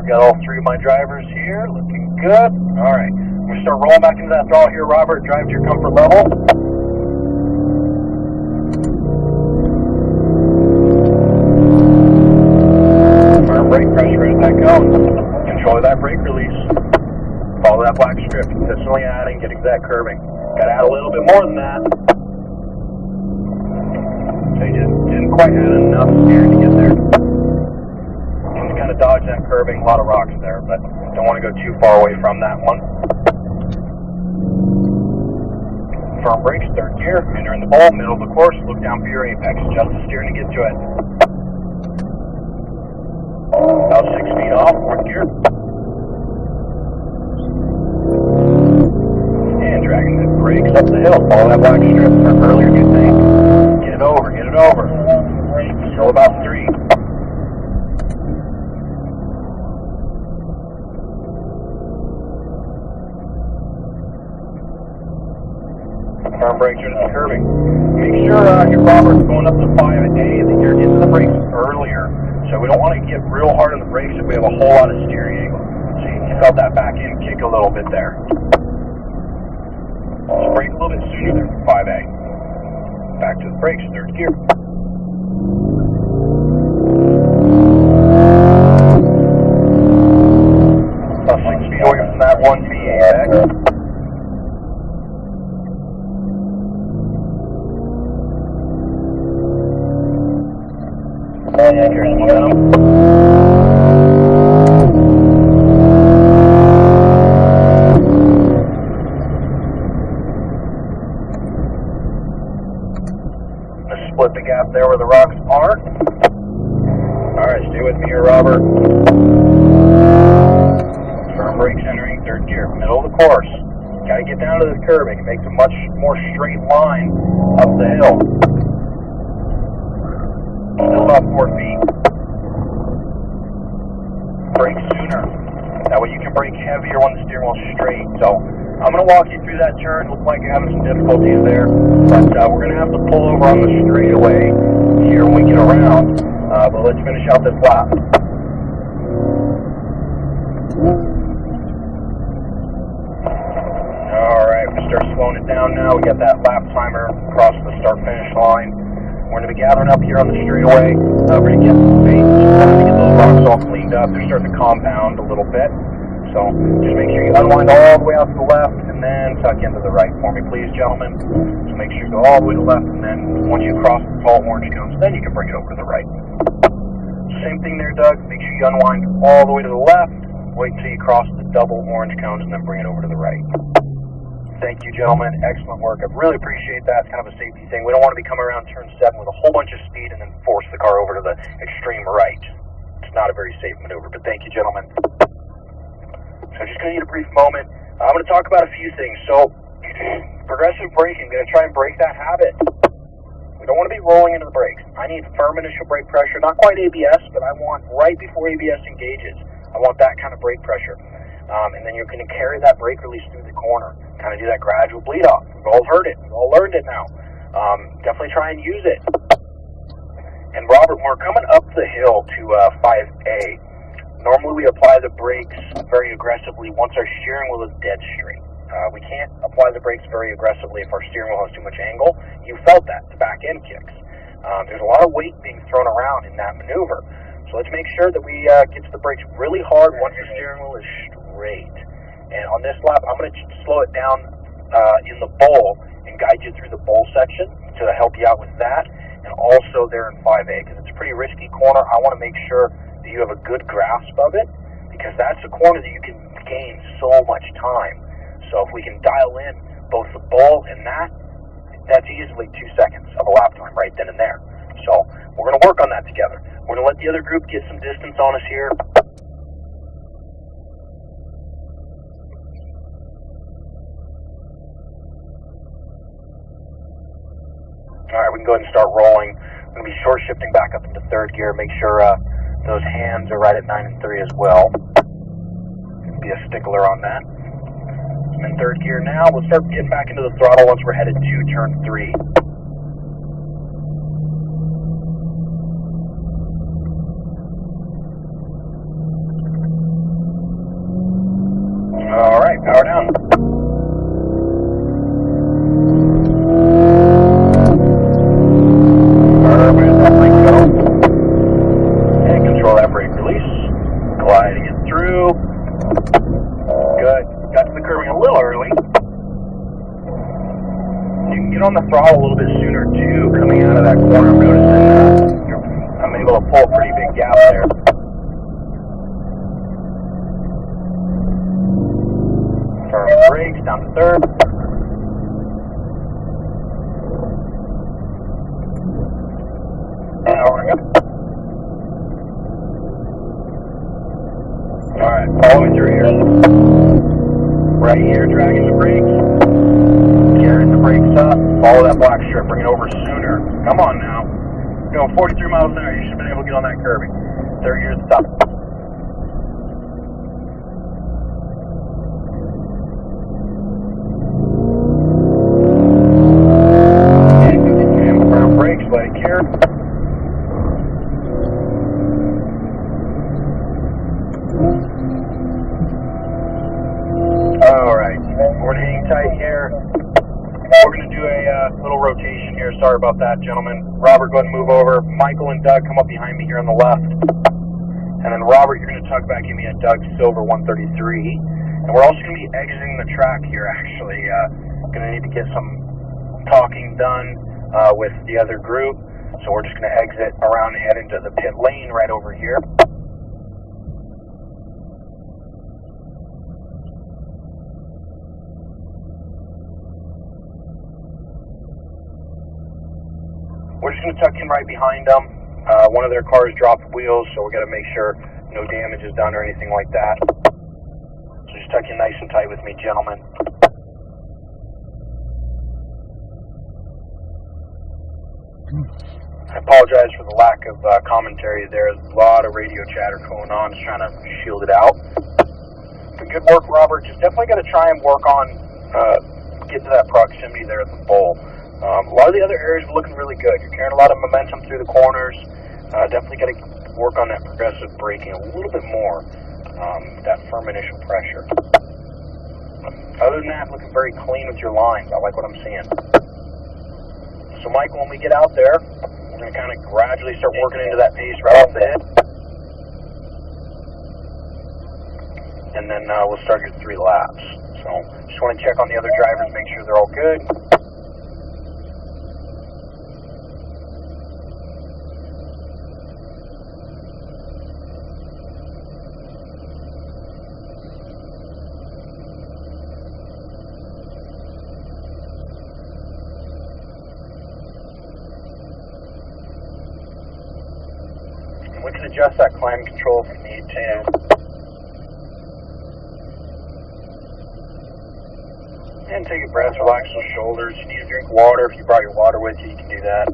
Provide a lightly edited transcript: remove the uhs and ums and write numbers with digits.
got all three of my drivers here, looking good. All right, I'm going to start rolling back into that throttle here, Robert. Drive to your comfort level. Firm brake pressure as that goes. Control that brake release. Follow that black strip, consistently adding, getting to that curving. Got to add a little bit more than that. So you just didn't quite add enough steering to get there. Just kind of dodge that curving, a lot of rocks there, but don't want to go too far away from that one. Firm brakes, third gear, entering the bowl, middle of the course, look down for your apex, adjust the steering to get to it. About 6 feet off, fourth gear. And dragging the brakes up the hill, follow that black strip, turn earlier, good thing. Get it over, get it over. Still about 3. Firm brakes are just curving. Make sure your Robert's going up to 5 a day that you're into the brakes earlier. So we don't want to get real hard on the brakes if we have a whole lot of steering angle. So you felt that back end kick a little bit there. Just brake a little bit sooner there for 5A. Back to the brakes, third gear. About 6 feet away from that 1B apex. Here's momentum. Let's split the gap there where the rocks aren't. Alright, stay with me here, Robert. Firm brakes entering third gear, middle of the course. Gotta get down to this curving. It makes a much more straight line up the hill. Still about 4 feet. Brake sooner. That way you can brake heavier when the steering wheel's straight. So I'm going to walk you through that turn. Looks like you're having some difficulties there. But we're going to have to pull over on the straightaway here when we get around. But let's finish out this lap. Alright, we're going to start slowing it down now. We got that lap timer across the start-finish line. We're going to be gathering up here on the straightaway. We're going to get some bait, to get those rocks all cleaned up. They're starting to compound a little bit. So just make sure you unwind all the way out to the left and then tuck into the right for me, please, gentlemen. So make sure you go all the way to the left, and then once you cross the tall orange cones, then you can bring it over to the right. Same thing there, Doug. Make sure you unwind all the way to the left. Wait until you cross the double orange cones and then bring it over to the right. Thank you, gentlemen. Excellent work. I really appreciate that. It's kind of a safety thing. We don't want to be coming around turn 7 with a whole bunch of speed and then force the car over to the extreme right. It's not a very safe maneuver, but thank you, gentlemen. So just going to need a brief moment. I'm going to talk about a few things. So progressive braking, going to try and break that habit. We don't want to be rolling into the brakes. I need firm initial brake pressure, not quite ABS, but I want right before ABS engages. I want that kind of brake pressure. And then you're going to carry that brake release through the corner. Kind of do that gradual bleed off. We've all heard it. We've all learned it now. Definitely try and use it. And Robert, when we're coming up the hill to 5A, normally we apply the brakes very aggressively once our steering wheel is dead straight. We can't apply the brakes very aggressively if our steering wheel has too much angle. You felt that, the back end kicks. There's a lot of weight being thrown around in that maneuver. So let's make sure that we get to the brakes really hard once the steering wheel is straight. And on this lap, I'm going to slow it down in the bowl and guide you through the bowl section to help you out with that. And also there in 5A, because it's a pretty risky corner. I want to make sure that you have a good grasp of it, because that's a corner that you can gain so much time. So if we can dial in both the bowl and that's easily 2 seconds of a lap time right then and there. So we're going to work on that together. We're going to let the other group get some distance on us here. Alright, we can go ahead and start rolling. We're going to be short shifting back up into third gear. Make sure those hands are right at 9 and 3 as well. Be a stickler on that. I'm in third gear now. We'll start getting back into the throttle once we're headed to turn 3. pull a pretty big gap there. Firm brakes, down to third. Now we're good. Alright, follow me through here. Right here, dragging the brakes. Gearing the brakes up. Follow that black strip, bring it over sooner. Come on now. Going 43 miles an hour, you should have been able to get on that curbing. Third gear at the top. And firm brakes, let it gear. Alright, we're going to hang tight here. We're going to do a little rotation here. Sorry about that, gentlemen. Robert, go ahead and move over. Michael and Doug, come up behind me here on the left. And then Robert, you're going to tug back in me at Doug Silver 133. And we're also going to be exiting the track here, actually. Going to need to get some talking done with the other group. So we're just going to exit around and head into the pit lane right over here. We're just going to tuck in right behind them. One of their cars dropped wheels, so we got to make sure no damage is done or anything like that. So just tuck in nice and tight with me, gentlemen. I apologize for the lack of commentary there. There's a lot of radio chatter going on, just trying to shield it out. But good work, Robert. Just definitely got to try and work on get to that proximity there at the bowl. A lot of the other areas are looking really good. You're carrying a lot of momentum through the corners. Definitely got to work on that progressive braking a little bit more. That firm initial pressure. Other than that, looking very clean with your lines. I like what I'm seeing. So, Michael, when we get out there, we're going to kind of gradually start working into that pace right off the head. And then we'll start your 3 laps. So, just want to check on the other drivers, make sure they're all good. We can adjust that climb control if we need to. And take a breath, relax those shoulders. You need to drink water. If you brought your water with you, you can do that.